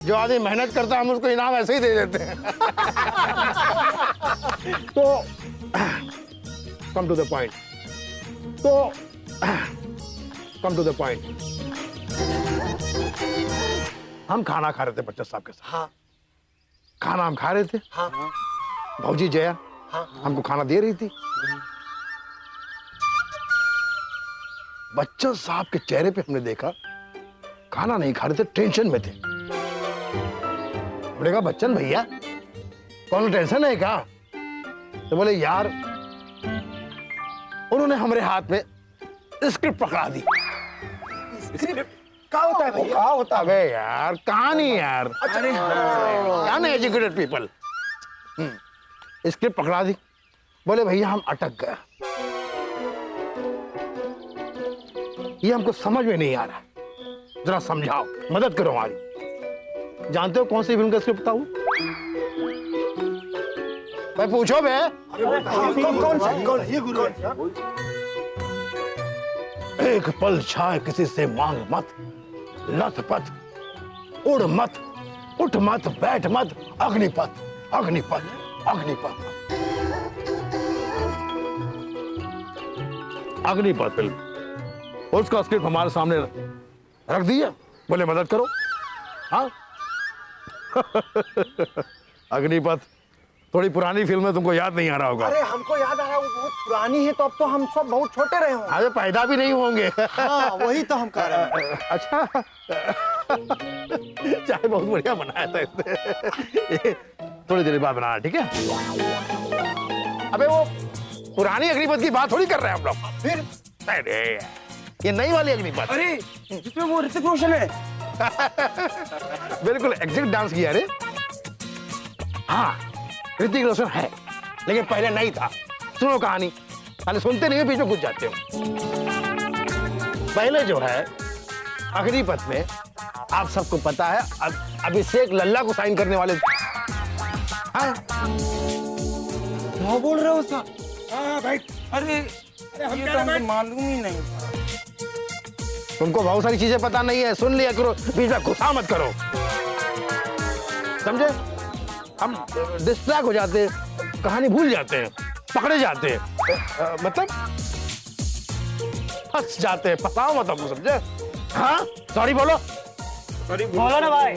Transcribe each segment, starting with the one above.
जो आदमी मेहनत करता है हम उसको इनाम ऐसे ही दे देते हैं। तो कम टू द पॉइंट। हम खाना खा रहे थे बच्चन साहब के साथ। हाँ। खाना हम खा रहे थे। हाँ। भौजी जया हमको खाना दे रही थी। बच्चन साहब के चेहरे पे हमने देखा खाना नहीं खा रहे थे, टेंशन में थे। हमने कहा बच्चन भैया कौन टेंशन है क्या? तो बोले यार उन्होंने हमारे हाथ में स्क्रिप्ट पकड़ा दी। स्क्रिप्ट क्या होता है भैया? क्या होता है यार? कहानी यार। क्या नहीं एजुकेटेड पीपल। स्क्रिप्ट पकड़ा दी। बोले भैया हम अटक गए, ये हमको समझ में नहीं आ रहा, जरा समझाओ, मदद करो हमारी। जानते हो कौन सी फिल्म का स्क्रिप्ट था वो? भाई पूछो बे। कौन सा? ये गुरु। एक पल छाए किसी से मांग मत, लथ पथ उड़ मत, उठ मत, बैठ मत, अग्निपथ अग्निपथ अग्निपथ। अग्निपथ फिल्म, उसका स्क्रिप्ट हमारे सामने रख दिया। बोले मदद करो। हाँ। अग्निपथ थोड़ी पुरानी फिल्म है, तुमको याद नहीं आ रहा होगा। अरे हमको याद आ रहा है, वो बहुत पुरानी है, तो अब तो हम सब बहुत छोटे रहे होंगे। अरे पैदा भी नहीं होंगे। हाँ वही तो हम कह रहे हैं। अच्छा। चाय बहुत बढ़िया बनाया था इसने। थोड़ी देर बाद बनाना, ठीक है? अबे वो पुरानी अग्निपथ की बात थोड़ी कर रहे हैं हम लोग। फिर अरे ये नई वाली अग्निपथ। अरे जिसमें वो ऋतिक रोशन है। बिल्कुल एग्जैक्ट डांस किया रे। हाँ ऋतिक रोशन है, लेकिन पहले नहीं था। सुनो कहानी, पहले सुनते नहीं हो, बीच में घुस जाते हो। पहले जो है अग्निपथ में आप सबको पता है अभिषेक लल्ला को साइन करने वाले। हाँ क्या बोल रहे हो सर? हाँ भाई। अरे ये तो हमको मालूम ही नहीं। तुमको बहुत सारी चीजें पता नहीं है, सुन लिया करो, बीच में घुसा मत करो, समझे? हम डिस्ट्रैक्ट हो जाते हैं, कहानी भूल जाते हैं, पकड़े जाते हैं, मतलब फंस जाते हैं। फंसाओ मत हमको, समझे? हाँ सॉरी बोलो। सॉरी बोलो ना भाई।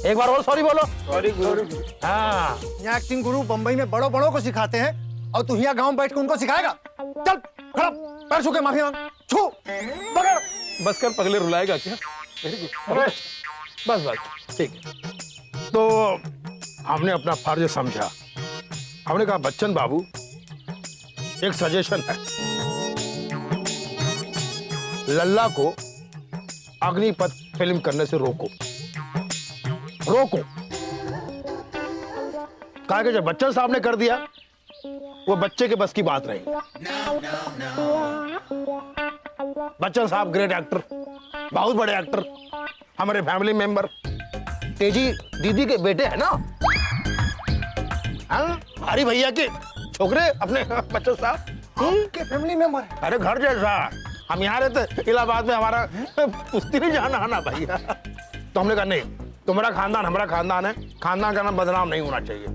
एक बार और सॉरी बोलो। सॉरी गुरु। हाँ यहाँ एक्टिंग गुरु बम्बई में बड़ों बड़ों को सिखाते हैं, और तू यहाँ गांव में बैठ के उनको सिखाएगा? चल खड़ा, पैर छू के माफी मांग, छू पकड़। बस कर, पगले रुलाएगा क्या? बस बस ठीक है। तो हमने अपना फर्ज समझा। हमने कहा बच्चन बाबू एक सजेशन है, लल्ला को अग्निपथ फिल्म करने से रोको। कहा कि जब बच्चन साहब ने कर दिया, वो बच्चे के बस की बात नहीं। बच्चन साहब ग्रेट एक्टर, बहुत बड़े एक्टर, हमारे फैमिली मेंबर, तेजी दीदी के बेटे हैं ना। हाँ हरी भैया के छोकरे अपने बच्चन साहब के फैमिली मेंबर। अरे घर जैसा। हम यहाँ रहते इलाहाबाद में, हमारा कुश्ती नहीं जाना है ना भैया। तो हमने कहा नहीं, तुम्हारा खानदान हमारा खानदान है, खानदान का नाम बदनाम नहीं होना चाहिए।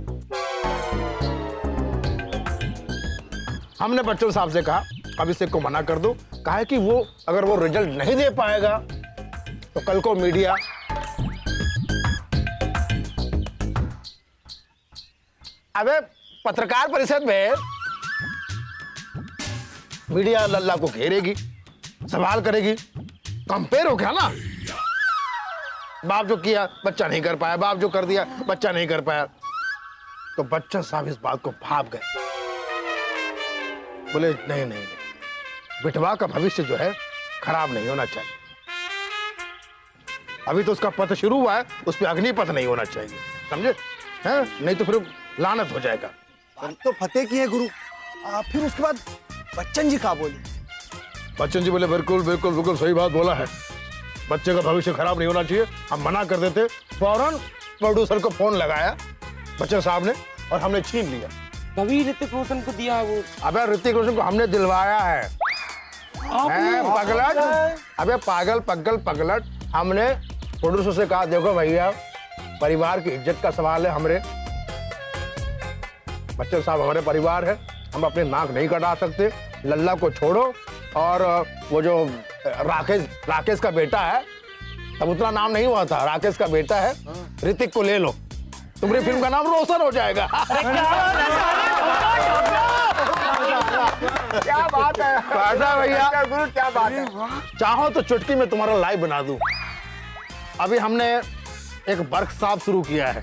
हमने बच्चन साहब से कहा अभिषेक को मना कर दो। कहा कि वो अगर वो रिजल्ट नहीं दे पाएगा तो कल को मीडिया अबे पत्रकार परिषद में मीडिया लल्ला को घेरेगी, सवाल करेगी, कंपेयर हो गया ना। बाप जो किया बच्चा नहीं कर पाया, बाप जो कर दिया बच्चा नहीं कर पाया। तो बच्चन साहब इस बात को भाप गए। बोले नहीं नहीं, बिटवा का भविष्य जो है खराब नहीं होना चाहिए। अभी तो उसका पथ शुरू हुआ है, उस पर अग्निपथ नहीं होना चाहिए, समझे? हैं? नहीं तो फिर लानत हो जाएगा। बात तो फतेह की है गुरु। फिर उसके बाद बच्चन जी का बोले? बच्चन जी बोले बिल्कुल बिल्कुल बिल्कुल सही बात बोला है, बच्चे का भविष्य खराब नहीं होना चाहिए। हम मना कर देते। फौरन प्रोड्यूसर को फोन लगाया बच्चन साहब ने, और हमने छीन लिया। तभी ऋतिक रोशन को दिया वो। अबे ऋतिक रोशन को हमने दिलवाया है। पगलट, अबे पागल पगल पगलट। हमने प्रोड्यूसर से कहा देखो भैया परिवार की इज्जत का सवाल है। हमारे बच्चन साहब हमारे परिवार है, हम अपने नाक नहीं कटा सकते। लल्ला को छोड़ो और वो जो राकेश का बेटा है, तब उतना नाम नहीं हुआ था, राकेश का बेटा है, ऋतिक को ले लो, तुम्हारी फिल्म का नाम रोशन हो जाएगा। क्या बात है भैया, गुरु, क्या बात है। चाहो तो चुटकी में तुम्हारा लाइव बना दूं। अभी हमने एक वर्कशॉप शुरू किया है।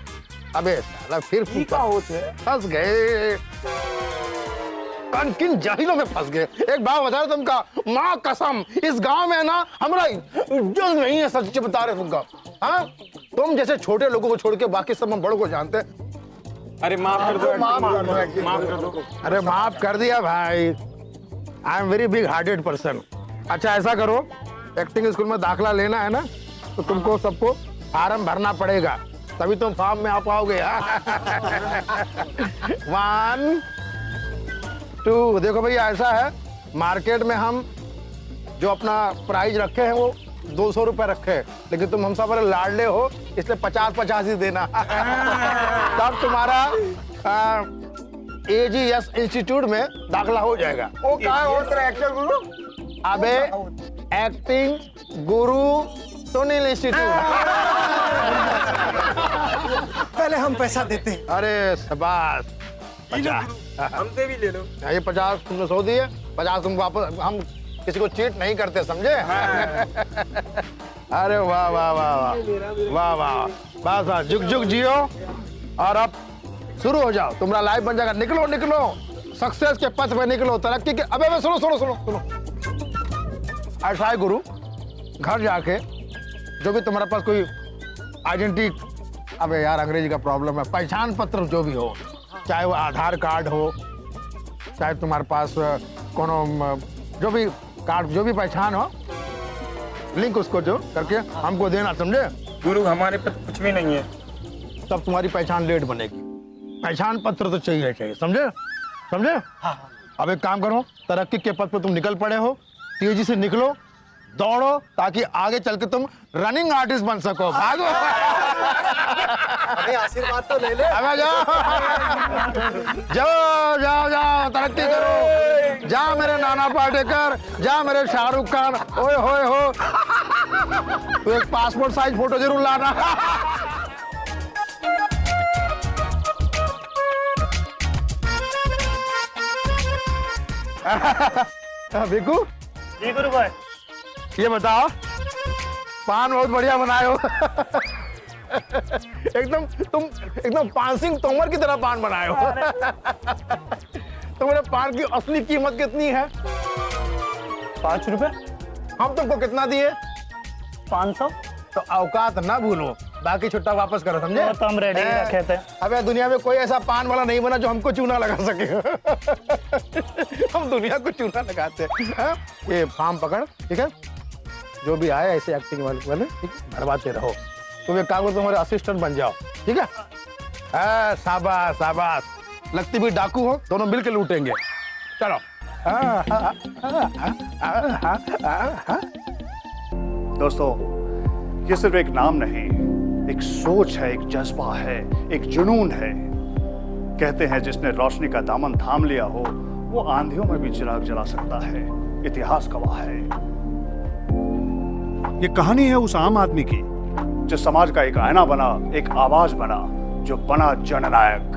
अबे साला फिर फंस गए, किन जाहिलों में फंस गए। एक बात बता रहे तुमका, माँ कसम, इस गांव में ना हमारा इज्जत नहीं है, सच बता रहे तुमका। हाँ, तुम जैसे छोटे लोगों को छोड़ के बाकी सब हम बड़ों को जानते हैं। अरे माफ कर दो, माफ कर दो। अरे माफ कर दिया भाई, I am very big hearted person. अच्छा ऐसा करो, एक्टिंग स्कूल में दाखला लेना है ना, तो तुमको सबको फार्म भरना पड़ेगा, तभी तुम फॉर्म में आ पाओगे। 1 2, देखो भैया ऐसा है, मार्केट में हम जो अपना प्राइस रखे हैं वो 200 रुपए रखे हैं, लेकिन तुम हम सब लाडले हो, इसलिए 50-50 ही देना। तब तुम्हारा AGS इंस्टीट्यूट में दाखला हो जाएगा। वो क्या है, और तेरा एक्टर गुरु? अबे एक्टिंग गुरु सुनील इंस्टीट्यूट। पहले हम पैसा देते हैं। अरे शाबाश, 50 हमसे भी ले लो। ये 50 तुमने 100 दिए, 50 तुम वापस। हम किसी को चीट नहीं करते, समझे? अरे वाह वाह वाह वाह वाह वाह, बस बस जुग जुग जियो और अब शुरू हो जाओ, तुम्हारा लाइफ बन जाएगा। निकलो निकलो, सक्सेस के पथ पे निकलो, तरक्की के। अबे सुनो सुनो सुनो सुनो, ऐसा है गुरु, घर जाके जो भी तुम्हारे पास कोई आइडेंटिटी, अबे यार अंग्रेजी का प्रॉब्लम है, पहचान पत्र जो भी हो, चाहे वो आधार कार्ड हो, चाहे तुम्हारे पास कोनो जो भी कार्ड, जो भी पहचान हो, लिंक उसको जो करके हमको देना, समझे? गुरु हमारे पास कुछ भी नहीं है। तब तुम्हारी पहचान लेट बनेगी। पहचान पत्र तो चाहिए चाहिए, समझे? समझे? हाँ। अब एक काम करो, तरक्की के पथ पे तुम निकल पड़े हो, तेजी से निकलो, दौड़ो, ताकि आगे चल के तुम रनिंग आर्टिस्ट बन सको। भागो। अरे आशीर्वाद तो ले ले। अबे जाओ जाओ जाओ जाओ, तरक्की करो। जा मेरे नाना पाटेकर, जा मेरे शाहरुख खान, ओए होए हो। तू एक पासपोर्ट साइज फोटो जरूर लाना। बिकू जी गुरु भाई। ये बताओ, पान बहुत बढ़िया बनाए हो। एकदम तुम एकदम पान सिंह तोमर की तरह पान बनाए हो। तुम्हारे पान की असली कीमत कितनी है? 5 रुपए। हम तुमको कितना दिए? 500। तो औकात ना भूलो, बाकी छुट्टा वापस करो, समझे? तो हम रेडी रखे थे। अबे दुनिया में कोई ऐसा पान वाला नहीं बना जो हमको चूना लगा सके। हम दुनिया को चूना लगाते हैं। ये फार्म पकड़, ठीक है? जो भी आए ऐसे एक्टिंग वाले ठीक है, भरवाते रहो। तुम एक काम करो, तुम्हारे असिस्टेंट बन जाओ, ठीक है? शाबाश शाबाश, लगती भी डाकू हो, दोनों मिलकर लूटेंगे। चलो। दोस्तों, ये सिर्फ एक नाम नहीं, एक सोच है, एक जज्बा है, एक जुनून है। कहते हैं जिसने रोशनी का दामन थाम लिया हो, वो आंधियों में भी चिराग जला सकता है। इतिहास गवाह है। ये कहानी है उस आम आदमी की जो समाज का एक आईना बना, एक आवाज बना, जो बना जननायक।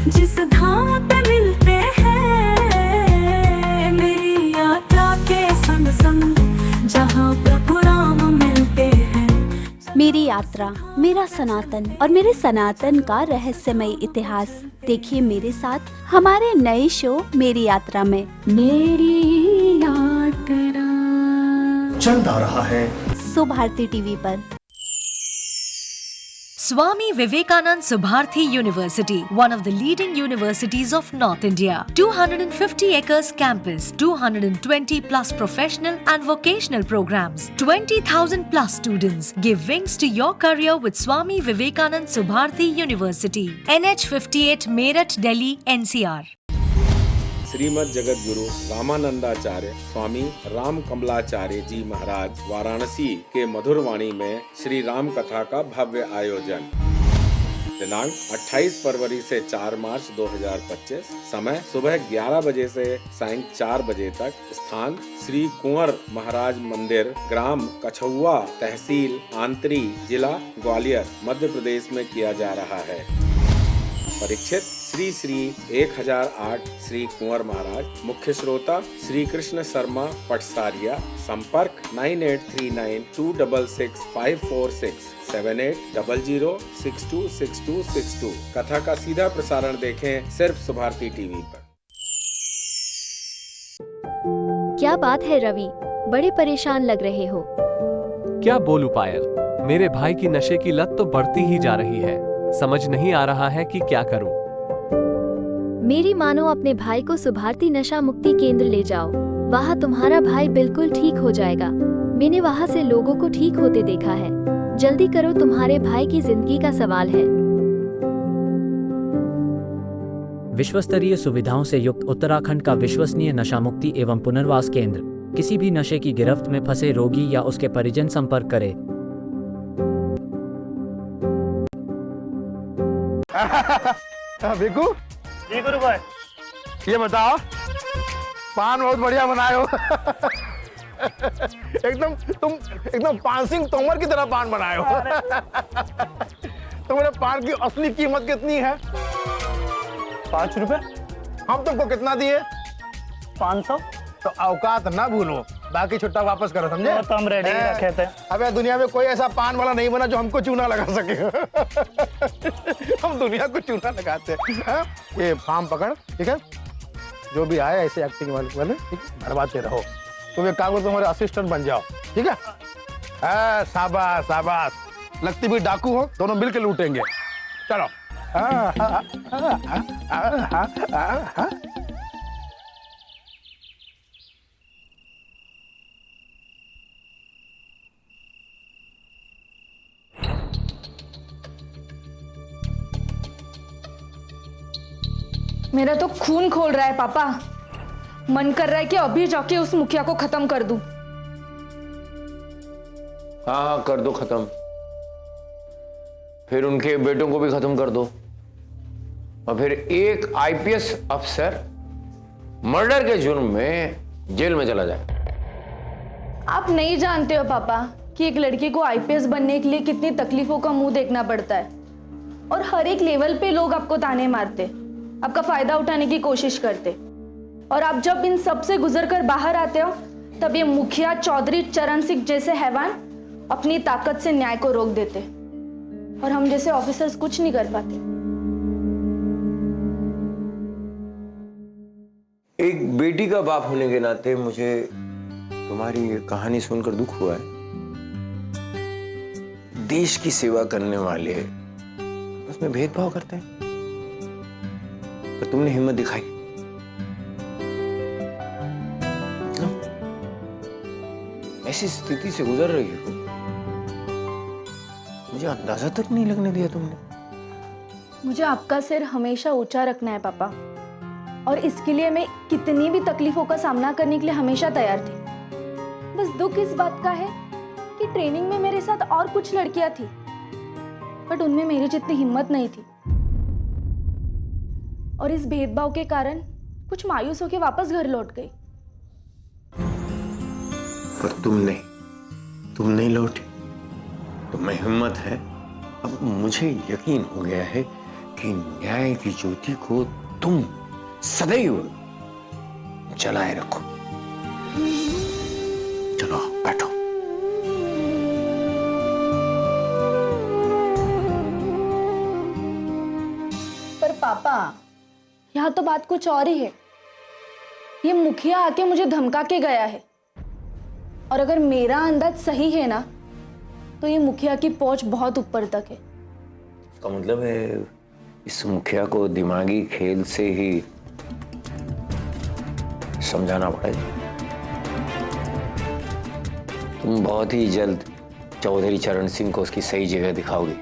जिस धाम पे मिलते हैं, मेरी यात्रा के संग संग जहाँ प्रभु राम मिलते हैं। मेरी यात्रा, मेरा सनातन और मेरे सनातन का रहस्यमय इतिहास देखिए मेरे साथ हमारे नए शो मेरी यात्रा में। मेरी यात्रा चलता रहा है सुभारती टीवी पर। Swami Vivekanand Subharthi University, one of the leading universities of North India. 250 acres campus, 220 plus professional and vocational programs, 20,000 plus students. Give wings to your career with Swami Vivekanand Subharthi University. NH 58 Meerut, Delhi, NCR. Shrimad Jagat Guru Ramanandacharya स्वामी राम कमलाचार्य जी महाराज वाराणसी के मधुर वाणी में श्री राम कथा का भव्य आयोजन। दिनांक 28 फरवरी से 4 मार्च 2025। समय सुबह 11 बजे से सायं 4 बजे तक। स्थान श्री कुंवर महाराज मंदिर, ग्राम कछुआ, तहसील आंतरी, जिला ग्वालियर, मध्य प्रदेश में किया जा रहा है। परीक्षित श्री श्री 1008 श्री कुंवर महाराज। मुख्य श्रोता श्री कृष्ण शर्मा पटसारिया। संपर्क 9839266546 7800626262। कथा का सीधा प्रसारण देखें सिर्फ सुभारती टीवी पर। क्या बात है रवि, बड़े परेशान लग रहे हो। क्या बोलूं पायल, मेरे भाई की नशे की लत तो बढ़ती ही जा रही है। समझ नहीं आ रहा है कि क्या करूं। मेरी मानो अपने भाई को सुभारती नशा मुक्ति केंद्र ले जाओ। वहाँ तुम्हारा भाई बिल्कुल ठीक हो जाएगा। मैंने वहाँ से लोगों को ठीक होते देखा है। जल्दी करो, तुम्हारे भाई की जिंदगी का सवाल है। विश्वस्तरीय सुविधाओं से युक्त उत्तराखंड का विश्वसनीय नशा मुक्ति एवं पुनर्वास केंद्र। किसी भी नशे की गिरफ्त में फंसे रोगी या उसके परिजन संपर्क करे। बिकू, जी गुरु भाई। ये बताओ, पान बहुत बढ़िया बनाए हो। एकदम पान सिंह तोमर की तरह पान बनाए हो। तुम्हारे पान की असली कीमत कितनी है? 5 रुपए। हम तुमको कितना दिए? 500। तो औकात ना भूलो, बाकी छुट्टा वापस करो, समझे? तो हम रेडी रखे थे। अबे दुनिया में कोई ऐसा पान वाला नहीं बना जो हमको चूना लगा सके। हम दुनिया को चूना लगाते हैं। ये फार्म पकड़, ठीक है? जो भी आए ऐसे एक्टिंग वाले ठीक है, भरवाते रहो। तुम एक काम करो, तुम्हारे असिस्टेंट बन जाओ, ठीक है? शाबाश शाबाश। लगती भी डाकू हो, दोनों मिलकर लूटेंगे। चलो। मेरा तो खून खोल रहा है पापा। मन कर रहा है कि अभी जाके उस मुखिया को खत्म कर दूं। हाँ, कर दो खत्म। फिर उनके बेटों को भी खत्म कर दो। और फिर एक आईपीएस अफसर मर्डर के जुर्म में जेल में चला जाए। आप नहीं जानते हो पापा कि एक लड़की को आईपीएस बनने के लिए कितनी तकलीफों का मुंह देखना पड़ता है। और हर एक लेवल पे लोग आपको ताने मारते, आपका फायदा उठाने की कोशिश करते। और आप जब इन सब से गुजरकर बाहर आते हो, तब ये मुखिया चौधरी चरण सिंह जैसे हैवान अपनी ताकत से न्याय को रोक देते और हम जैसे ऑफिसर्स कुछ नहीं कर पाते। एक बेटी का बाप होने के नाते मुझे तुम्हारी ये कहानी सुनकर दुख हुआ है। देश की सेवा करने वाले उसमें भेदभाव करते हैं, पर तुमने हिम्मत दिखाई। ऐसी स्थिति से गुजर रही हो, मुझे अंदाजा तक नहीं लगने दिया तुमने। मुझे आपका सिर हमेशा ऊंचा रखना है पापा, और इसके लिए मैं कितनी भी तकलीफों का सामना करने के लिए हमेशा तैयार थी। बस दुख इस बात का है कि ट्रेनिंग में मेरे साथ और कुछ लड़कियां थी, बट उनमें मेरी जितनी हिम्मत नहीं थी। और इस भेदभाव के कारण कुछ मायूस होकर वापस घर लौट गई। पर तुम नहीं लौटी। तुम्हें हिम्मत है। अब मुझे यकीन हो गया है कि न्याय की ज्योति को तुम सदैव जलाए रखो। चलो बैठो। पर पापा, यहाँ तो बात कुछ और ही है। ये मुखिया आके मुझे धमका के गया है, और अगर मेरा अंदाज सही है ना, तो ये मुखिया की पहुंच बहुत ऊपर तक है। इसका मतलब है इस मुखिया को दिमागी खेल से ही समझाना पड़ेगा। तुम बहुत ही जल्द चौधरी चरण सिंह को उसकी सही जगह दिखाओगे।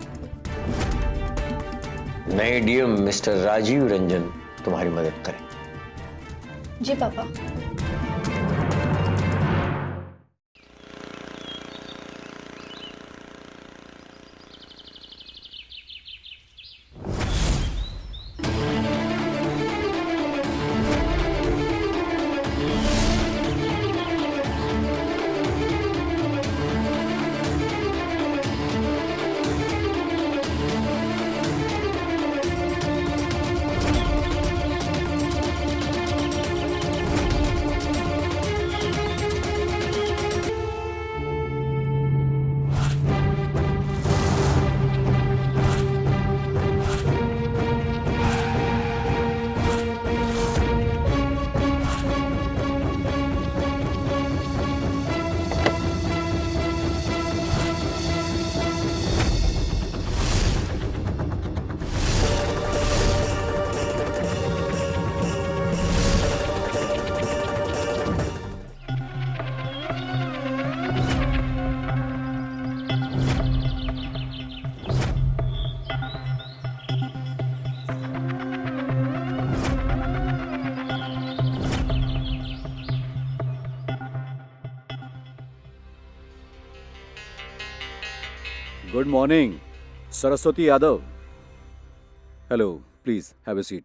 नए डीएम मिस्टर राजीव रंजन तुम्हारी मदद करें। जी पापा। Good morning, Saraswati Yadav. Hello, please have a seat.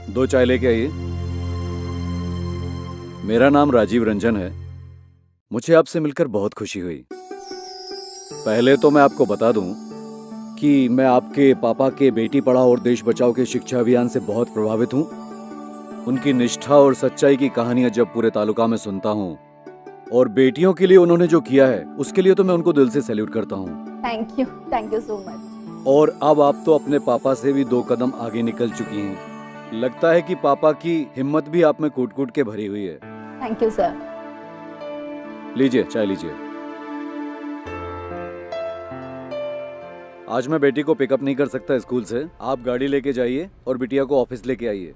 दो चाय लेके आइए। मेरा नाम राजीव रंजन है। मुझे आपसे मिलकर बहुत खुशी हुई। पहले तो मैं आपको बता दूं कि मैं आपके पापा के बेटी पढ़ाओ और देश बचाओ के शिक्षा अभियान से बहुत प्रभावित हूं। उनकी निष्ठा और सच्चाई की कहानियां जब पूरे तालुका में सुनता हूं और बेटियों के लिए उन्होंने जो किया है उसके लिए तो मैं उनको दिल से सैल्यूट करता हूं। Thank you so much. और अब आप तो अपने पापा से भी 2 कदम आगे निकल चुकी हैं। लगता है कि पापा की हिम्मत भी आप में कूट कूट के भरी हुई है। Thank you sir. लीजिए, चाय लीजिए। आज मैं बेटी को पिकअप नहीं कर सकता स्कूल से। आप गाड़ी लेके जाइए और बिटिया को ऑफिस लेके आइए।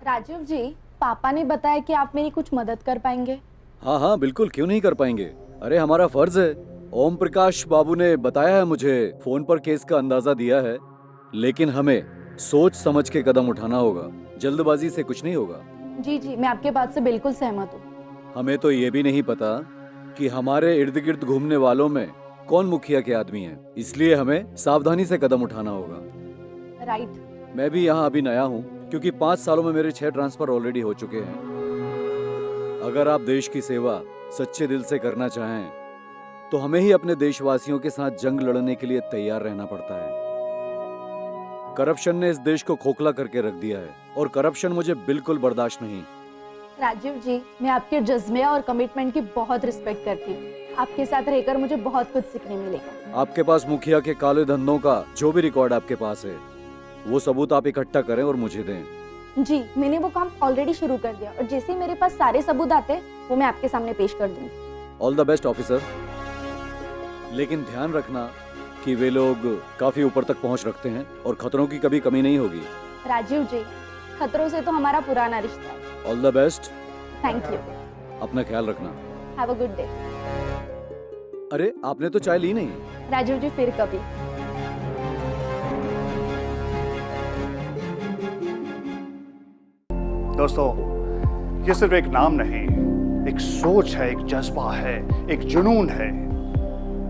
राजीव जी, पापा ने बताया कि आप मेरी कुछ मदद कर पाएंगे। हाँ हाँ बिल्कुल, क्यों नहीं कर पाएंगे। अरे हमारा फर्ज है। ओम प्रकाश बाबू ने बताया है मुझे, फोन पर केस का अंदाजा दिया है, लेकिन हमें सोच समझ के कदम उठाना होगा। जल्दबाजी से कुछ नहीं होगा। जी, मैं आपके बात से बिल्कुल सहमत हूँ। हमें तो ये भी नहीं पता कि हमारे इर्द गिर्द घूमने वालों में कौन मुखिया के आदमी है, इसलिए हमें सावधानी से कदम उठाना होगा। राइट। मैं भी यहाँ अभी नया हूँ, क्योंकि 5 सालों में मेरे 6 ट्रांसफर ऑलरेडी हो चुके हैं। अगर आप देश की सेवा सच्चे दिल से करना चाहें तो हमें ही अपने देशवासियों के साथ जंग लड़ने के लिए तैयार रहना पड़ता है। करप्शन ने इस देश को खोखला करके रख दिया है और करप्शन मुझे बिल्कुल बर्दाश्त नहीं। राजीव जी, मैं आपके जज्बे और कमिटमेंट की बहुत रिस्पेक्ट करती हूँ। आपके साथ रहकर मुझे बहुत कुछ सीखने मिलेगा। आपके पास मुखिया के काले धंधों का जो भी रिकॉर्ड आपके पास है, वो सबूत आप इकट्ठा करें और मुझे दें। जी, मैंने वो काम ऑलरेडी शुरू कर दिया और जैसे ही मेरे पास सारे सबूत आते हैं वो मैं आपके सामने पेश कर दूंगी। All the best officer. लेकिन ध्यान रखना कि वे लोग काफी ऊपर तक पहुंच रखते हैं और खतरों की कभी कमी नहीं होगी। राजीव जी, खतरों से तो हमारा पुराना रिश्ता है। All the best. Thank you. अपना ख्याल रखना। Have a good day. अरे आपने तो चाय ली नहीं। राजीव जी, फिर कभी। दोस्तों, ये सिर्फ एक नाम नहीं, एक सोच है, एक जज्बा है, एक जुनून है।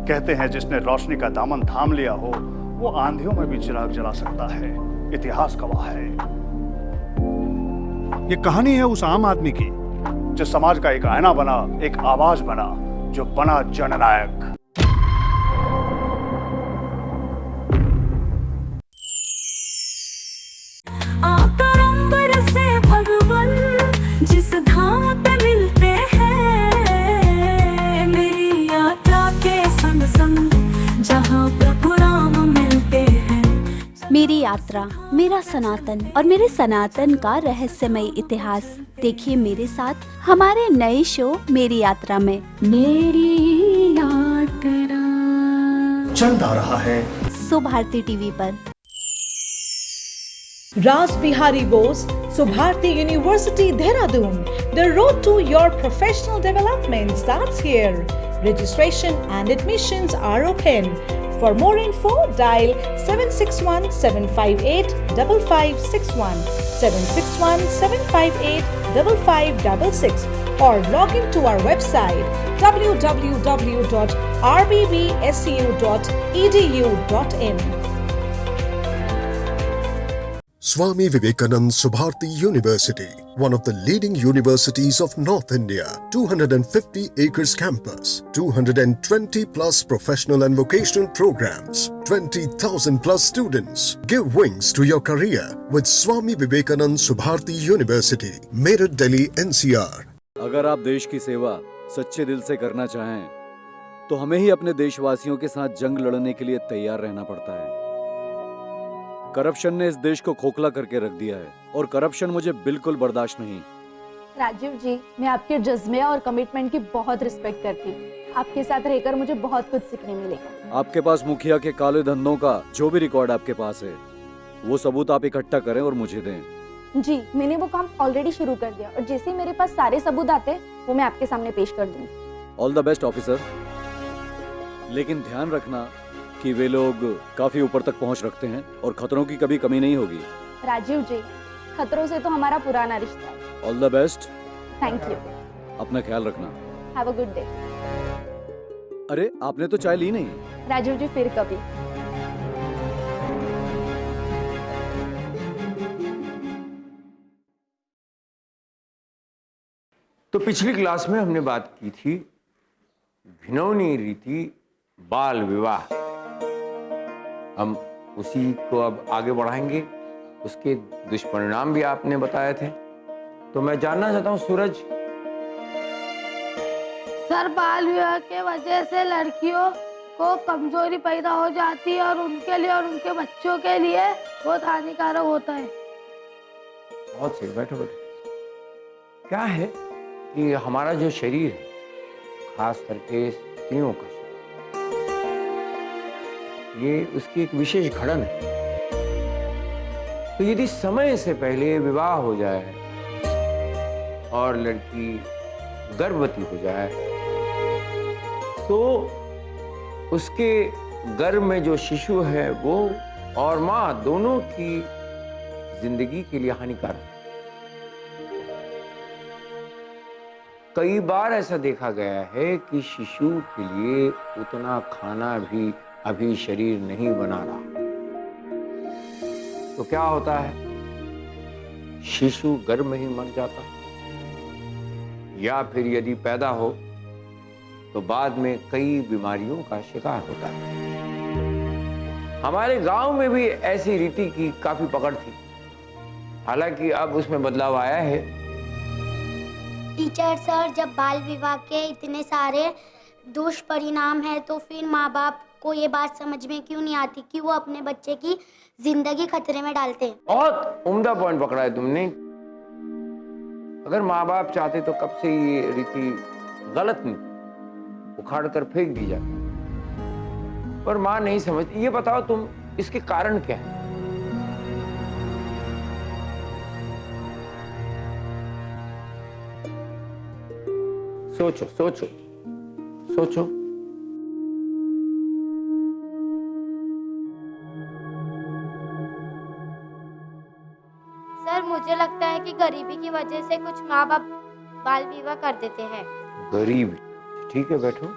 कहते हैं जिसने रोशनी का दामन थाम लिया हो वो आंधियों में भी चिराग जला सकता है। इतिहास गवाह है। ये कहानी है उस आम आदमी की जो समाज का एक आईना बना, एक आवाज बना, जो बना जननायक। आकर अंबर से भगवान जिस धाम पे मिलते हैं, मेरी यात्रा के संग संग जहाँ प्रभु राम मिलते हैं। मेरी यात्रा, मेरा सनातन और मेरे सनातन का रहस्यमय इतिहास देखिए मेरे साथ हमारे नए शो मेरी यात्रा में। मेरी यात्रा चलता रहा है सुभारती टीवी पर। Ras Bihari Bose, Subharti University, Dehradun. The road to your professional development starts here. Registration and admissions are open. For more info, dial 761-758-5561, 761-758-5566, or log in to our website www.rbbsu.edu.in. Swami Vivekananda Subharti University, one of the leading universities of North India, 250 acres campus, 220 plus professional and vocational programs, 20,000 plus students. Give wings to your career with Swami Vivekananda Subharti University, Meerut, Delhi, NCR. अगर आप देश की सेवा सच्चे दिल से करना चाहें, तो हमें ही अपने देशवासियों के साथ जंग लड़ने के लिए तैयार रहना पड़ता है। करप्शन ने इस देश को खोखला करके रख दिया है और करप्शन मुझे बिल्कुल बर्दाश्त नहीं। राजीव जी, मैं आपके जज्बे और कमिटमेंट की बहुत रिस्पेक्ट करती हूँ। आपके साथ रहकर मुझे बहुत कुछ सीखने मिलेगा। आपके पास मुखिया के काले धंधों का जो भी रिकॉर्ड आपके पास है, वो सबूत आप इकट्ठा करें और मुझे दें। जी, मैंने वो काम ऑलरेडी शुरू कर दिया और जैसे ही मेरे पास सारे सबूत आते हैं, वो मैं आपके सामने पेश कर दूंगी। All the best officer. लेकिन ध्यान रखना कि वे लोग काफी ऊपर तक पहुंच रखते हैं और खतरों की कभी कमी नहीं होगी। राजीव जी, खतरों से तो हमारा पुराना रिश्ता है। All the best. Thank you. अपना ख्याल रखना। Have a good day. अरे, आपने तो चाय ली नहीं। राजीव जी, फिर कभी। तो पिछली क्लास में हमने बात की थी घिनौनी रीति बाल विवाह। हम उसी को अब आगे बढ़ाएंगे। उसके दुष्परिणाम भी आपने बताए थे। तो मैं जानना चाहता हूँ सूरज। सर, बाल विवाह के वजह से लड़कियों को कमजोरी पैदा हो जाती है और उनके लिए और उनके बच्चों के लिए बहुत हानिकारक होता है। बहुत सही, बैठो बैठो। क्या है कि हमारा जो शरीर है, खास करके स्त्रियों का, ये उसकी एक विशेष घड़न है। तो यदि समय से पहले विवाह हो जाए और लड़की गर्भवती हो जाए, तो उसके गर्भ में जो शिशु है वो और मां दोनों की जिंदगी के लिए हानिकारक है। कई बार ऐसा देखा गया है कि शिशु के लिए उतना खाना भी अभी शरीर नहीं बना रहा। तो क्या होता है, शिशु गर्भ में ही मर जाता है, या फिर यदि पैदा हो तो बाद में कई बीमारियों का शिकार होता है। हमारे गांव में भी ऐसी रीति की काफी पकड़ थी। हालांकि अब उसमें बदलाव आया है। टीचर सर, जब बाल विवाह के इतने सारे दुष्परिणाम है, तो फिर माँ बाप को ये बात समझ में क्यों नहीं आती कि वो अपने बच्चे की जिंदगी खतरे में डालते हैं। बहुत उम्दा पॉइंट पकड़ा है तुमने। अगर माँ बाप चाहते तो कब से ये रीति गलत नहीं, उखाड़ कर फेंक दी जाती, पर माँ नहीं समझती। ये बताओ तुम, इसके कारण क्या है? सोचो सोचो सोचो। सर, मुझे लगता है कि गरीबी की वजह से कुछ माँ बाप बाल विवाह कर देते हैं। गरीब, ठीक है, बैठो।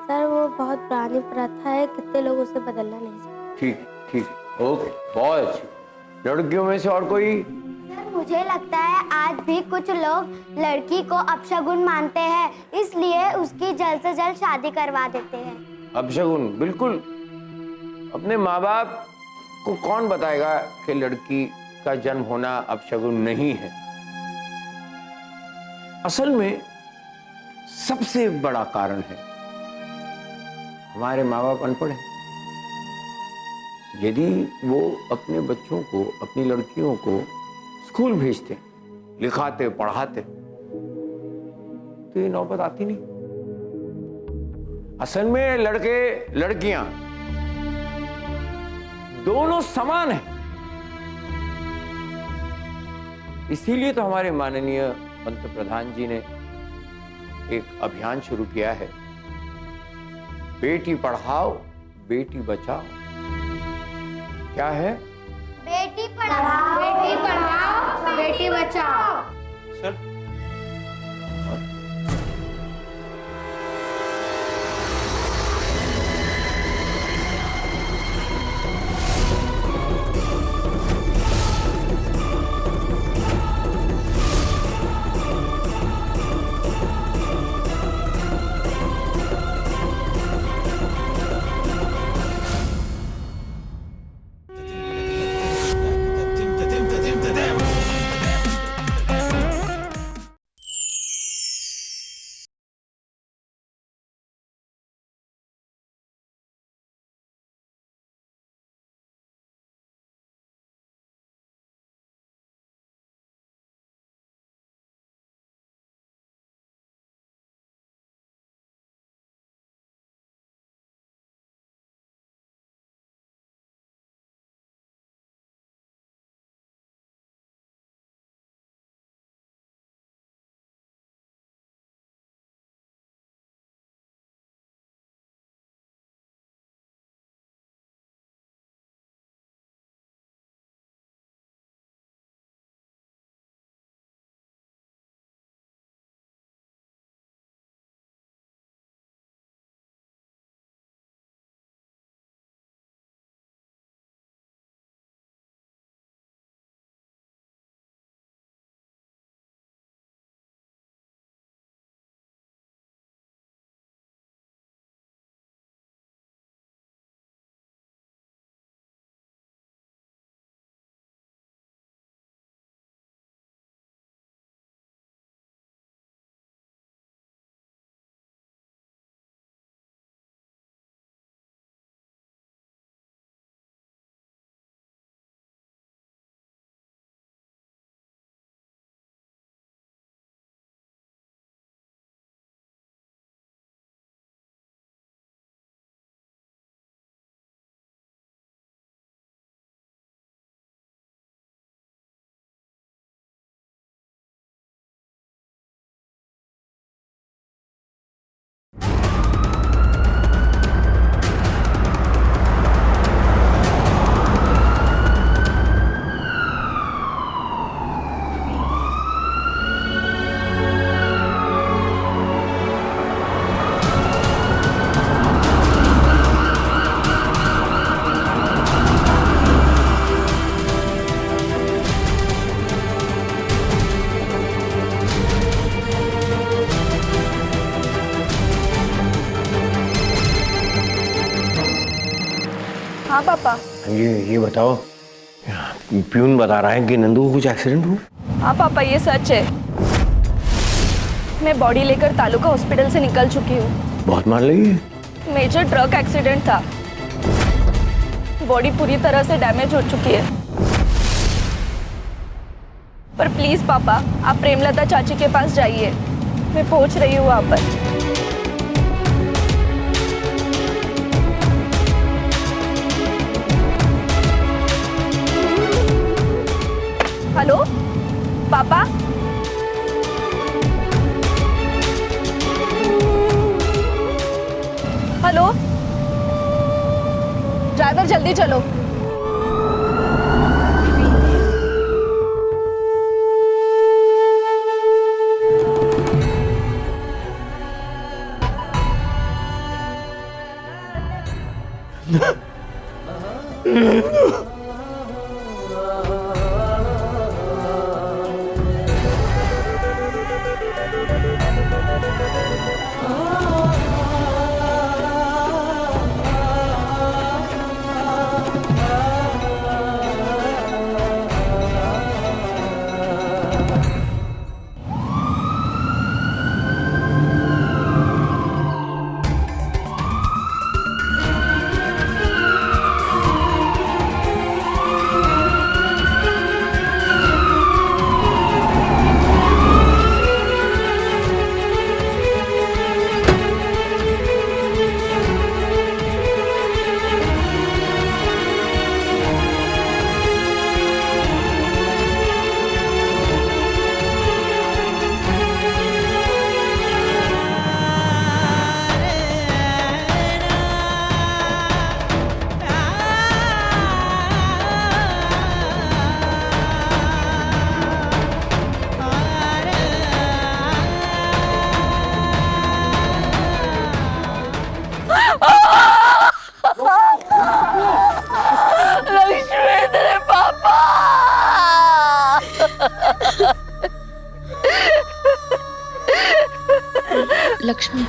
सर वो बहुत पुरानी प्रथा है, कितने लोग उसे बदलना नहीं चाहते। ठीक ठीक, ओके, बहुत अच्छी। लड़कियों में से और कोई? सर, मुझे लगता है आज भी कुछ लोग लड़की को अपशगुन मानते हैं, इसलिए उसकी जल्द से जल्द शादी करवा देते हैं। अपशगुन, बिल्कुल। अपने माँ बाप को कौन बताएगा कि लड़की का जन्म होना अपशगुन नहीं है? असल में सबसे बड़ा कारण है हमारे माँ बाप अनपढ़ हैं। यदि वो अपने बच्चों को, अपनी लड़कियों को स्कूल भेजते, लिखाते, पढ़ाते, तो ये नौबत आती नहीं। असल में लड़के लड़कियां दोनों समान हैं। इसीलिए तो हमारे माननीय पंतप्रधान जी ने एक अभियान शुरू किया है बेटी पढ़ाओ बेटी बचाओ। क्या है? बेटी पढ़ाओ बेटी बचाओ। सर हाँ पापा। ये बताओ, प्यून बता रहा है कि नंदू को कुछ एक्सीडेंट हुआ? हाँ पापा ये सच है। मैं बॉडी लेकर तालुका हॉस्पिटल से निकल चुकी हूँ। बहुत मार लगी? मेजर ट्रक एक्सीडेंट था। बॉडी पूरी तरह से डैमेज हो चुकी है। पर प्लीज पापा आप प्रेमलता चाची के पास जाइए, मैं पहुंच रही हूँ वहाँ पर। हेलो पापा। हेलो ड्राइवर जल्दी चलो। लक्ष्मी।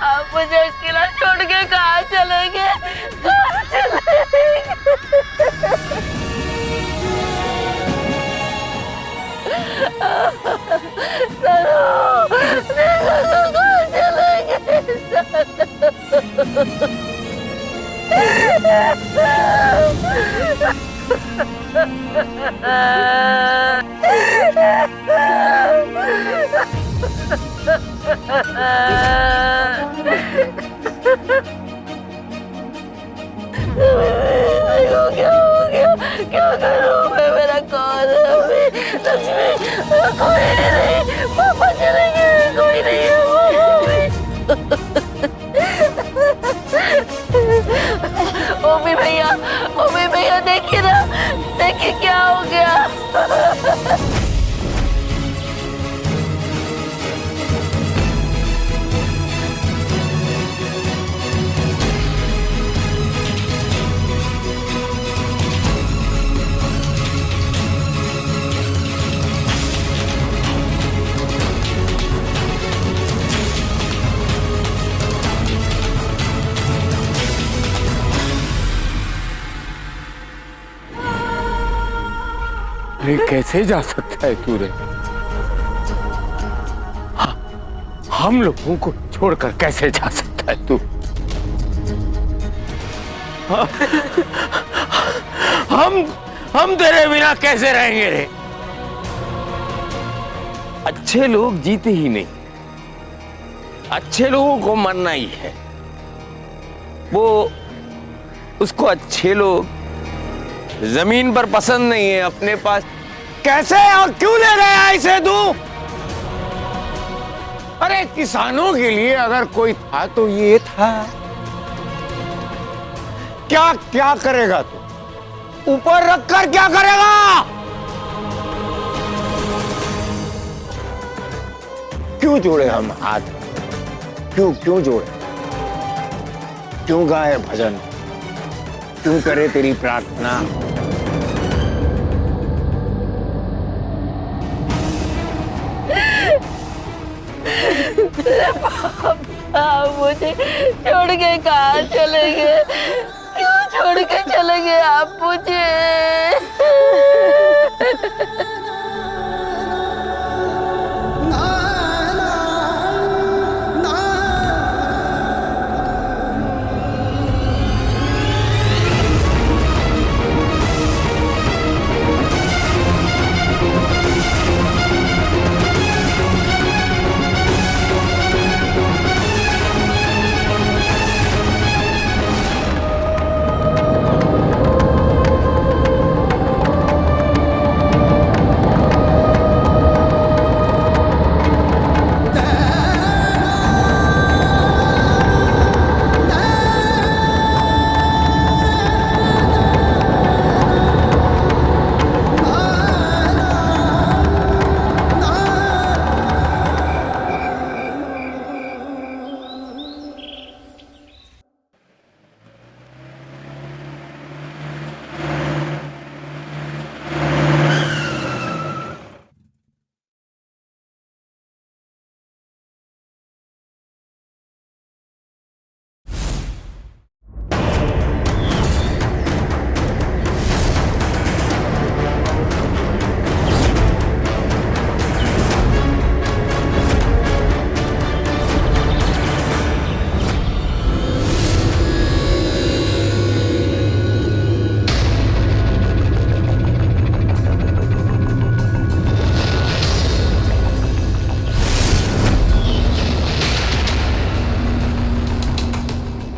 आप मुझे अकेला छोड़ के कहाँ चलेंगे? कहाँ चलेंगे? क्या हो गया? क्या करूं मैं? मेरा कौन है अभी? लक्ष्मी, कोई नहीं, पापा चले गए, कोई नहीं है। ओमी भैया देखिए ना, देखिए क्या हो गया। अरे कैसे जा सकता है तू रे? हम लोगों को छोड़कर कैसे जा सकता है तू? हम तेरे बिना कैसे रहेंगे रे? अच्छे लोग जीते ही नहीं, अच्छे लोगों को मरना ही है। वो उसको अच्छे लोग जमीन पर पसंद नहीं है अपने पास। कैसे और क्यों ले गया इसे तू? अरे किसानों के लिए अगर कोई था तो ये था। क्या क्या करेगा तू? ऊपर रखकर क्या करेगा? क्यों जोड़े हम हाथ? क्यों जोड़े? क्यों गाए भजन? क्यों करे तेरी प्रार्थना? पापा मुझे छोड़ के कहाँ चले गए? क्यों छोड़ के चले गए आप मुझे?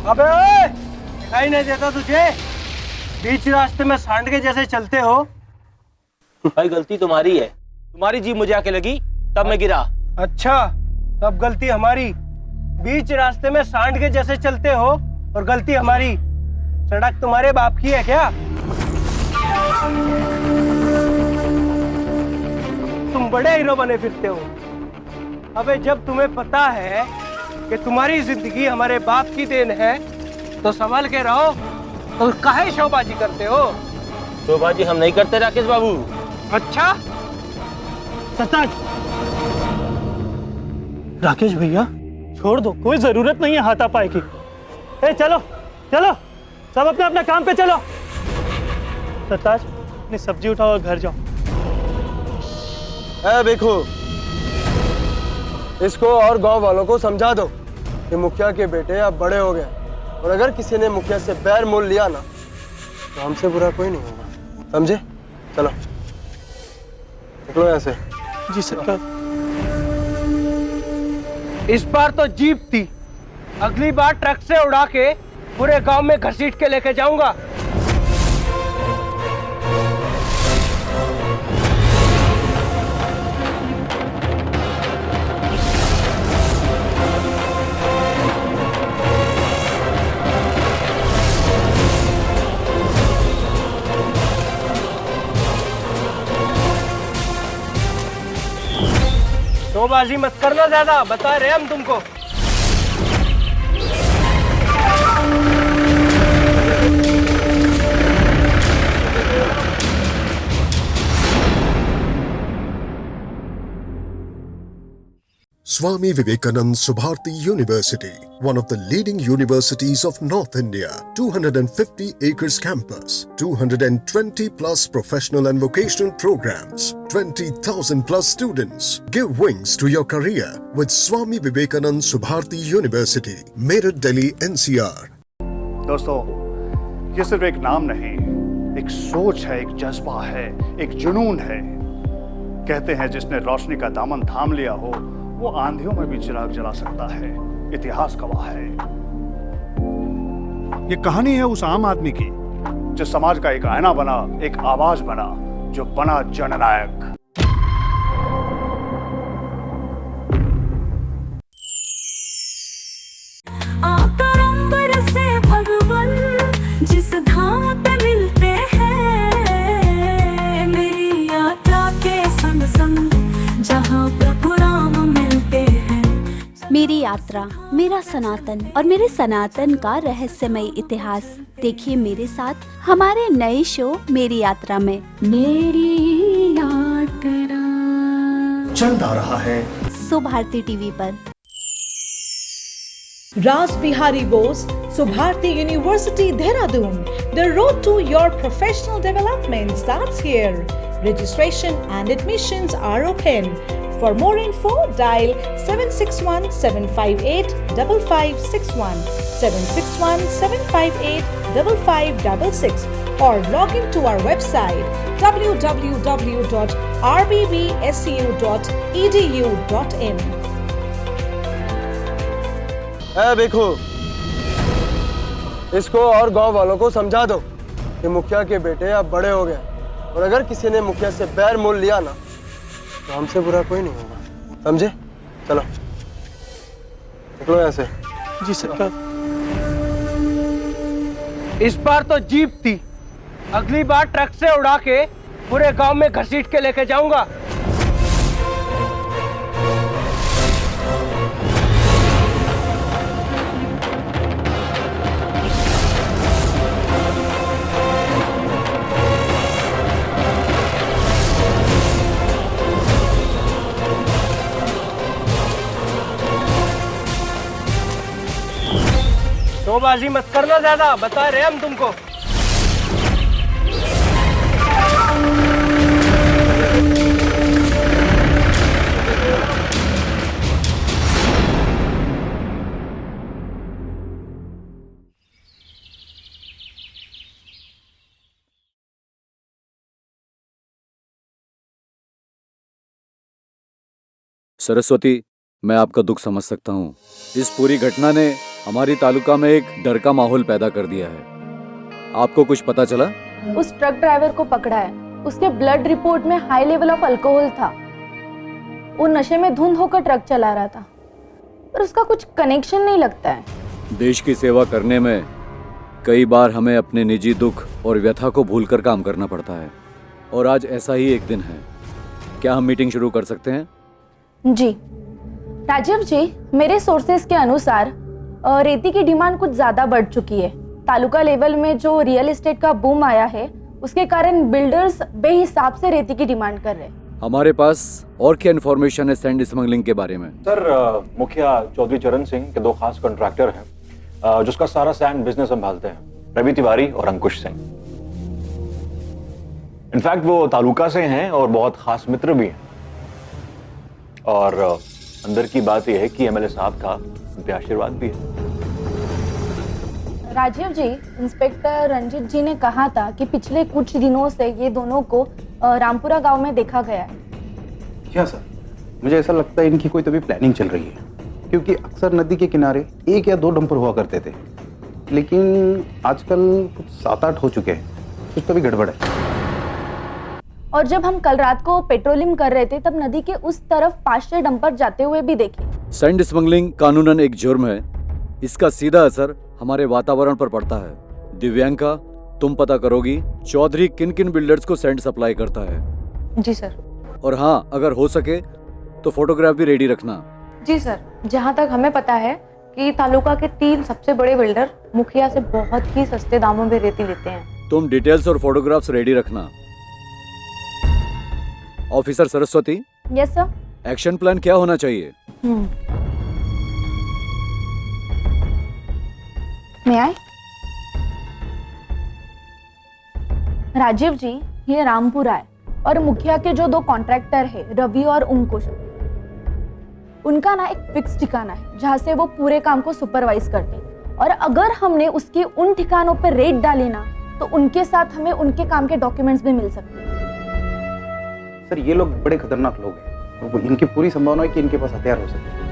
अबे ओए, दिखाई नहीं देता तुझे? बीच रास्ते में सांड के जैसे चलते हो। भाई गलती तुम्हारी है, तुम्हारी जीभ मुझे आके लगी तब मैं गिरा। अच्छा, तब गलती हमारी। बीच रास्ते में सांड के जैसे चलते हो और गलती हमारी। सड़क तुम्हारे बाप की है क्या? तुम तुम बड़े हीरो बने फिरते हो। अबे जब तुम्हें पता है कि तुम्हारी जिंदगी हमारे बाप की देन है तो संभल के रहो, तो काहे शोबाजी करते हो? शोबाजी हम नहीं करते राकेश बाबू। अच्छा सच? राकेश भैया छोड़ दो, कोई जरूरत नहीं है हाथापाई की। ए चलो चलो, सब अपने अपने काम पे चलो। सरताज अपनी सब्जी उठाओ और घर जाओ। देखो, इसको और गांव वालों को समझा दो कि मुखिया के बेटे अब बड़े हो गए, और अगर किसी ने मुखिया से बैर मोल लिया ना तो हमसे बुरा कोई नहीं होगा, समझे? चलो निकलो यहाँ से। जी सरकार। इस बार तो जीप थी, अगली बार ट्रक से उड़ा के पूरे गांव में घसीट के लेके जाऊंगा। शोबाजी मत करना ज्यादा, बता रहे हम तुमको। Swami Vivekananda Subharti University, one of the leading universities of North India, 250 acres campus, 220 plus professional and vocational programs, 20,000 plus students. Give wings to your career with Swami Vivekananda Subharti University, Meerut, Delhi, NCR. दोस्तों, ये सिर्फ एक नाम नहीं, एक सोच है, एक जज्बा है, एक जुनून है। कहते हैं जिसने रोशनी का दामन थाम लिया हो वो आंधियों में भी चिराग जला सकता है। इतिहास गवाह है। ये कहानी है उस आम आदमी की जो समाज का एक आईना बना, एक आवाज बना, जो बना जननायक। भगवान जिस धाम पे मिलते हैं, मेरी यात्रा के संग संग जहाँ प्रभु राम मिलते हैं। मेरी यात्रा, मेरा सनातन और मेरे सनातन का रहस्यमय इतिहास देखिए मेरे साथ हमारे नए शो मेरी यात्रा में। मेरी यात्रा चल रहा है सुभारती टीवी पर। Ras Bihari Bose, Subharti University, Dehradun. The road to your professional development starts here. Registration and admissions are open. For more info, dial 761-758-5561, 761-758-5566, or log into our website www.rbbsu.edu.in. देखो, इसको और गांव वालों को समझा दो कि मुखिया के बेटे अब बड़े हो गए, और अगर किसी ने मुखिया से बैर मोल लिया ना तो हमसे बुरा कोई नहीं होगा, समझे? चलो निकलो यहाँ से। जी सरकार। इस बार तो जीप थी, अगली बार ट्रक से उड़ा के पूरे गांव में घसीट के लेके जाऊंगा। शोबाजी मत करना ज्यादा, बता रहे हम तुमको। सरस्वती, मैं आपका दुख समझ सकता हूँ। इस पूरी घटना ने हमारी तालुका में एक डर का माहौल पैदा कर दिया है। आपको कुछ पता चला? उस ट्रक ड्राइवर को पकड़ा है, उसके ब्लड रिपोर्ट में हाई लेवल ऑफ अल्कोहल था। वो नशे में धुंध होकर ट्रक चला रहा था, पर उसका कुछ कनेक्शन नहीं लगता है। देश की सेवा करने में कई बार हमें अपने निजी दुख और व्यथा को भूलकर काम करना पड़ता है, और आज ऐसा ही एक दिन है। क्या हम मीटिंग शुरू कर सकते हैं? जी राजीव जी, मेरे सोर्सेस के अनुसार रेती की डिमांड कुछ ज्यादा बढ़ चुकी है। तालुका लेवल में जो रियल एस्टेट का बूम आया है उसके कारण बिल्डर्स बेहिसाब से रेती की डिमांड कर रहे हैं। हमारे पास और क्या इन्फॉर्मेशन है सैंड स्मगलिंग के बारे में? सर, मुखिया चौधरी चरण सिंह के 2 खास कॉन्ट्रैक्टर हैं जिसका सारा सैंड बिजनेस संभालते हैं, रवि तिवारी और अंकुश सिंह। इनफैक्ट वो तालुका से हैं और बहुत खास मित्र भी हैं। और अंदर की बात यह है कि एमएलए साहब का उन पे आशीर्वाद भी है। राजीव जी, इंस्पेक्टर रंजीत जी ने कहा था कि पिछले कुछ दिनों से ये दोनों को रामपुरा गांव में देखा गया है। क्या सर? मुझे ऐसा लगता है इनकी कोई तभी प्लानिंग चल रही है, क्योंकि अक्सर नदी के किनारे 1 या 2 डंपर हुआ करते थे, लेकिन आजकल कुछ 7-8 हो चुके हैं। कुछ तो भी गड़बड़ है। और जब हम कल रात को पेट्रोलिंग कर रहे थे तब नदी के उस तरफ 5-6 डंपर जाते हुए भी देखे। सैंड स्मगलिंग कानूनन एक जुर्म है। इसका सीधा असर हमारे वातावरण पर पड़ता है। दिव्यांका, तुम पता करोगी चौधरी किन किन बिल्डर्स को सैंड सप्लाई करता है? जी सर। और हाँ, अगर हो सके तो फोटोग्राफ भी रेडी रखना। जी सर, जहाँ तक हमें पता है कि तालुका के 3 सबसे बड़े बिल्डर मुखिया से बहुत ही सस्ते दामों में रेती लेते हैं। तुम डिटेल्स और फोटोग्राफ्स रेडी रखना। Officer Saraswati. Yes sir. Action plan क्या होना चाहिए? मैं आए? राजीव जी, ये रामपुरा है और मुखिया के जो 2 कॉन्ट्रैक्टर है रवि और अंकुश, उनका ना एक फिक्स ठिकाना है जहाँ से वो पूरे काम को सुपरवाइज करते हैं। और अगर हमने उसके उन ठिकानों पर रेड डाली ना तो उनके साथ हमें उनके काम के डॉक्यूमेंट्स भी मिल सकते हैं। सर, ये लोग बड़े खतरनाक लोग हैं और इनकी पूरी संभावना है कि इनके पास हथियार हो सकते हैं।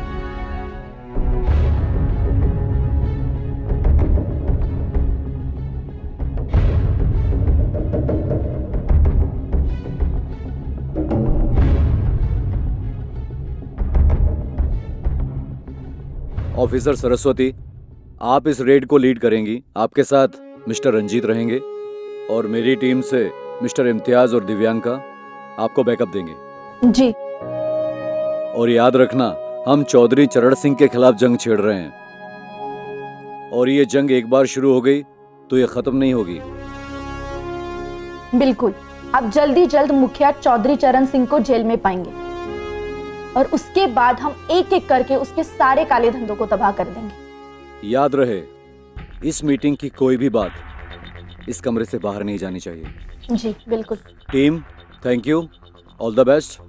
ऑफिसर सरस्वती, आप इस रेड को लीड करेंगी। आपके साथ मिस्टर रंजीत रहेंगे और मेरी टीम से मिस्टर इम्तियाज और दिव्यांका आपको बैकअप देंगे। जी। और याद रखना, हम चौधरी चरण सिंह के खिलाफ जंग छेड़ रहे हैं और ये जंग एक बार शुरू हो गई तो ये खत्म नहीं होगी। बिल्कुल, आप जल्दी जल्द मुखिया चौधरी चरण सिंह को जेल में पाएंगे और उसके बाद हम एक एक करके उसके सारे काले धंधों को तबाह कर देंगे। याद रहे, इस मीटिंग की कोई भी बात इस कमरे से बाहर नहीं जानी चाहिए। जी बिल्कुल। Team, thank you, all the best.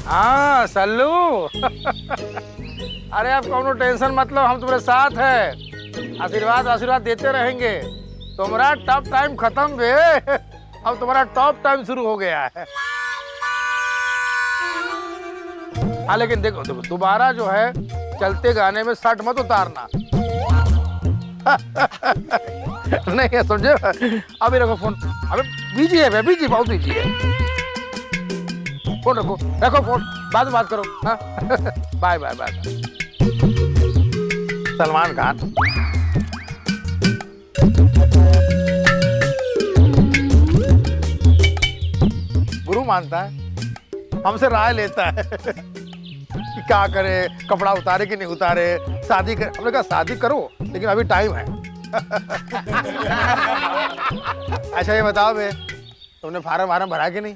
हाँ सल्लू। अरे आप कौनो टेंशन मत लो, हम तुम्हारे साथ है। आशीर्वाद देते रहेंगे। तुम्हारा टफ टाइम खत्म बे, अब तुम्हारा टॉप टाइम शुरू हो गया है। हाँ लेकिन देखो दोबारा जो है चलते गाने में शर्ट मत उतारना। नहीं है, समझे? अभी रखो फोन। अबे बिजी है, बिजी, बहुत बिजी है। फोन रखो फोन, बाद में बात करो। हाँ bye bye bye. Salman Khan. गुरु मानता है, हमसे राय लेता है कि क्या करे, कपड़ा उतारे कि नहीं उतारे, शादी कर। हमने कहा शादी करो लेकिन अभी टाइम है। अच्छा ये बताओ बे, तुमने फार्म भरा कि नहीं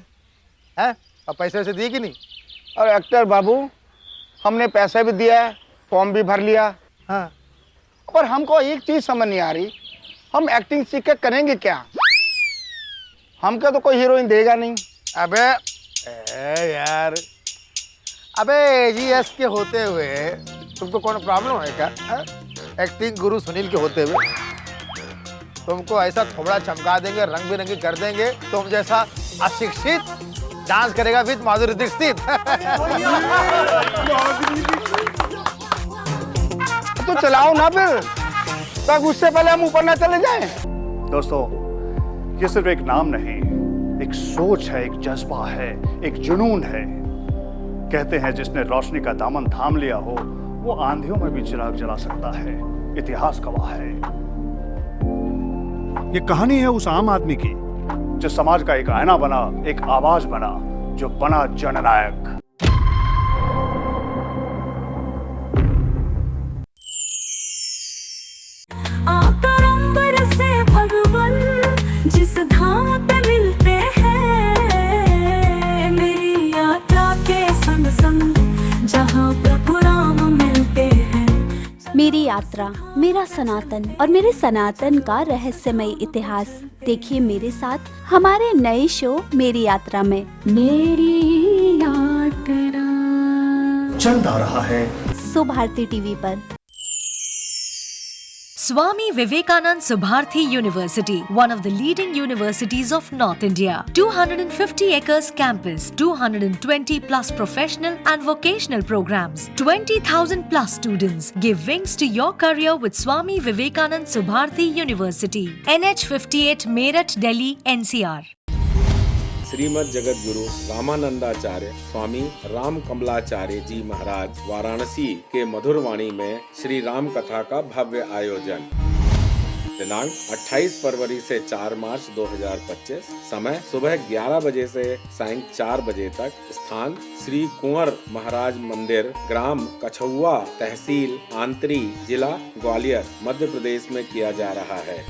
है? अब पैसे वैसे दिए कि नहीं? और एक्टर बाबू, हमने पैसे भी दिया है, फॉर्म भी भर लिया। हाँ। पर हमको एक चीज समझ नहीं आ रही, हम एक्टिंग सीख के करेंगे क्या? हमको तो कोई हीरोइन देगा नहीं। अबे यार, अबे AGS के होते हुए तुमको कौन प्रॉब्लम है क्या? एक्टिंग गुरु सुनील के होते हुए तुमको ऐसा थोड़ा चमका देंगे, रंग बिरंगी कर देंगे, तुम जैसा अशिक्षित डांस करेगा विद माधुरी दीक्षित। तो चलाओ ना फिर, तब उससे पहले हम ऊपर ना चले जाएं। दोस्तों, ये सिर्फ एक नाम नहीं, एक सोच है, एक जज्बा है, एक जुनून है कहते हैं जिसने रोशनी का दामन थाम लिया हो वो आंधियों में भी चिराग जला सकता है। इतिहास गवाह है। ये कहानी है उस आम आदमी की जो समाज का एक आईना बना, एक आवाज बना, जो बना जननायक। आकर अंबर से भगवन जिस धाम पे मिलते हैं, मेरी यात्रा के संग संग जहाँ प्रभु राम मिलते हैं। मेरी यात्रा, मेरा सनातन और मेरे सनातन का रहस्यमय इतिहास देखिए मेरे साथ हमारे नए शो मेरी यात्रा में। मेरी यात्रा चल आ रहा है सुभारती टीवी पर। Swami Vivekanand Subharthi University, one of the leading universities of North India. 250 acres campus, 220 plus professional and vocational programs, 20,000 plus students. Give wings to your career with Swami Vivekanand Subharthi University. NH 58 Meerut, Delhi, NCR. Shrimad Jagat Guru Ramanandacharya स्वामी राम कमलाचार्य जी महाराज वाराणसी के मधुर वाणी में श्री राम कथा का भव्य आयोजन। दिनांक 28 फरवरी से 4 मार्च 2025। समय सुबह 11 बजे से सायं 4 बजे तक। स्थान श्री कुंवर महाराज मंदिर, ग्राम कछुआ, तहसील आंतरी, जिला ग्वालियर, मध्य प्रदेश में किया जा रहा है।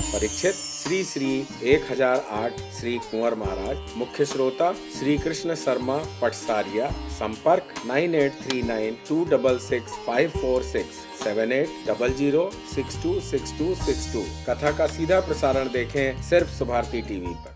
परीक्षित श्री श्री 1008 श्री कुंवर महाराज। मुख्य श्रोता श्री कृष्ण शर्मा पटसारिया। संपर्क 9839266546 7800626262। कथा का सीधा प्रसारण देखें सिर्फ सुभारती टीवी पर।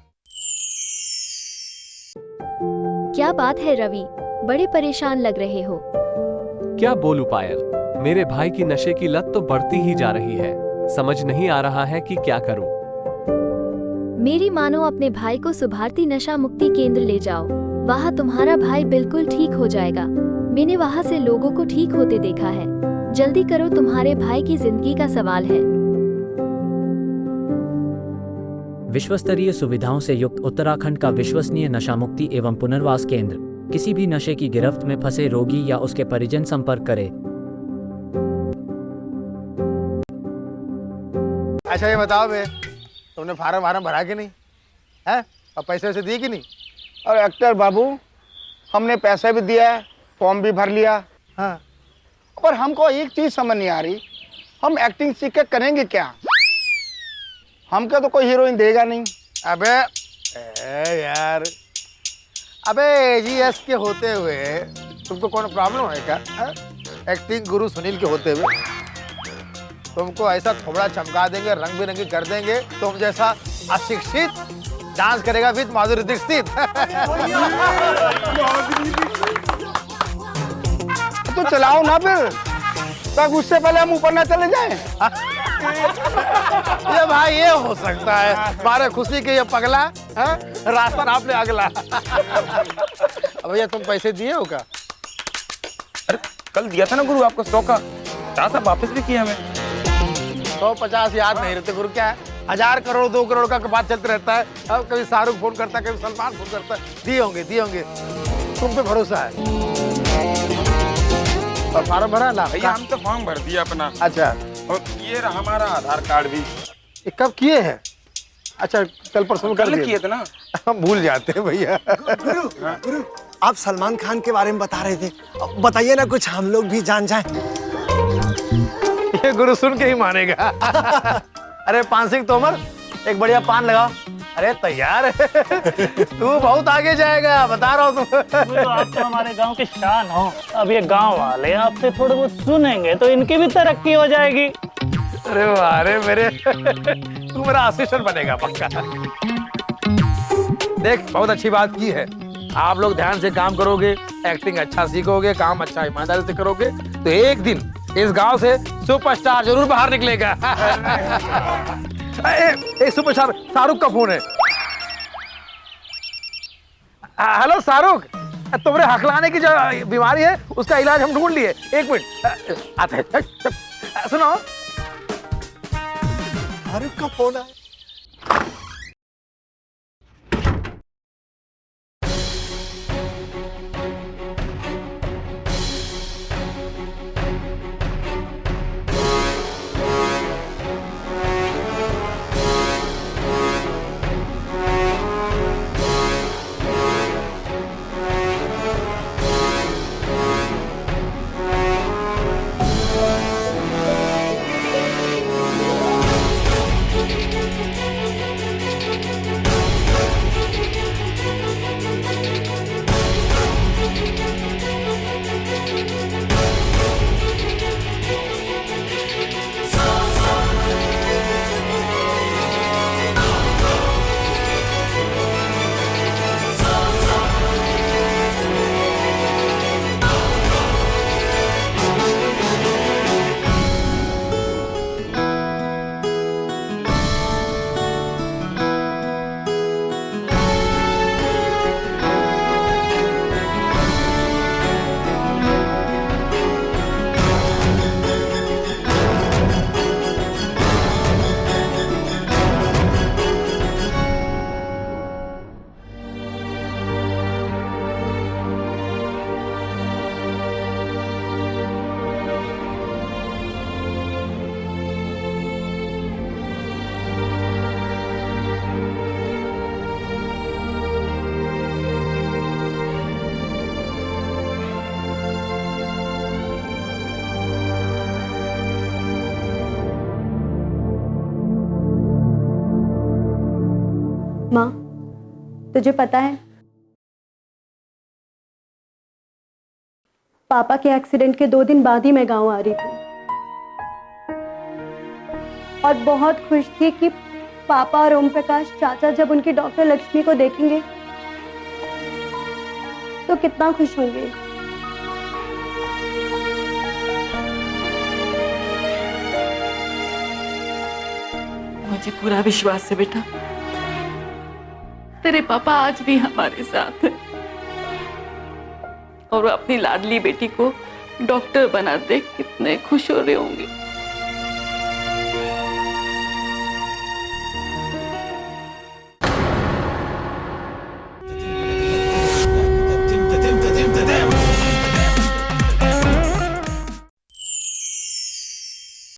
क्या बात है रवि, बड़े परेशान लग रहे हो। क्या बोलूं पायल, मेरे भाई की नशे की लत तो बढ़ती ही जा रही है। समझ नहीं आ रहा है कि क्या करूं। मेरी मानो अपने भाई को सुभारती नशा मुक्ति केंद्र ले जाओ। वहाँ तुम्हारा भाई बिल्कुल ठीक हो जाएगा। मैंने वहाँ से लोगों को ठीक होते देखा है। जल्दी करो, तुम्हारे भाई की जिंदगी का सवाल है। विश्वस्तरीय सुविधाओं से युक्त उत्तराखंड का विश्वसनीय नशा मुक्ति एवं पुनर्वास केंद्र। किसी भी नशे की गिरफ्त में फंसे रोगी या उसके परिजन संपर्क करे। अच्छा ये बताओ बे, तुमने फार्म भरा कि नहीं है? और पैसे वैसे दिए कि नहीं? और एक्टर बाबू, हमने पैसे भी दिया है, फॉर्म भी भर लिया। हाँ। और हमको एक चीज समझ नहीं आ रही, हम एक्टिंग सीख के करेंगे क्या? हमको तो कोई हीरोइन देगा नहीं। अबे यार, अबे AGS के होते हुए तुमको कौन प्रॉब्लम है क्या? एक्टिंग गुरु सुनील के होते हुए तुमको ऐसा थोड़ा चमका देंगे, रंग बिरंगी कर देंगे, तुम जैसा अशिक्षित डांस करेगा विद माधुरी दीक्षित। तो चलाओ ना फिर, तब उससे पहले हम ऊपर ना चले जाएं। ये भाई ये हो सकता है, हमारे खुशी के ये पगला रास्ता नाप ले अगला। अब भैया तुम पैसे दिए हो क्या? अरे कल दिया था ना गुरु आपको 100 का, 50 वापस भी किया मैं। 150 याद नहीं रहते गुरु, क्या है 1000 करोड़ 2 करोड़ का बात चलते रहता है। अब कभी शाहरुख फोन करता है, कभी सलमान फोन करता है। दिए होंगे, तुम पे भरोसा है। और फार्म भरा ना? भैया हम तो फॉर्म भर दिया अपना। अच्छा, और ये रहा हमारा आधार कार्ड भी। ये कब किए हैं? अच्छा कल परसों कल किए थे ना। हम भूल जाते हैं भैया। गुरु, आप सलमान खान के बारे में बता रहे थे, बताइए ना कुछ, हम लोग भी जान जाएं। ये गुरु सुन के ही मानेगा। अरे पान सिंह तोमर, एक बढ़िया पान लगाओ। अरे तैयार है। तू बहुत आगे जाएगा, बता रहा हूँ। तो आप तो हमारे गांव के शान हो। अब ये गांव वाले आपसे थोड़े बहुत सुनेंगे तो इनकी भी तरक्की हो जाएगी। अरे वाह रे मेरे, तू मेरा असिस्टेंट बनेगा पक्का। देख बहुत अच्छी बात की है, आप लोग ध्यान से काम करोगे, एक्टिंग अच्छा सीखोगे, काम अच्छा ईमानदारी से करोगे, तो एक दिन इस गांव से सुपरस्टार जरूर बाहर निकलेगा। एक सुपरस्टार शाहरुख का फोन है। हेलो शाहरुख, तुम्हारे हकलाने की जो बीमारी है उसका इलाज हम ढूंढ लिए। 1 मिनट आते हैं। सुनो, शाहरुख का फोन है। माँ, तुझे पता है पापा के एक्सीडेंट के 2 दिन बाद ही मैं गांव आ रही थी और बहुत खुश थी कि पापा और ओम प्रकाश चाचा जब उनकी डॉक्टर लक्ष्मी को देखेंगे तो कितना खुश होंगे। मुझे पूरा विश्वास है बेटा, तेरे पापा आज भी हमारे साथ हैं और वो अपनी लाडली बेटी को डॉक्टर बना देख कितने खुश हो रहे होंगे।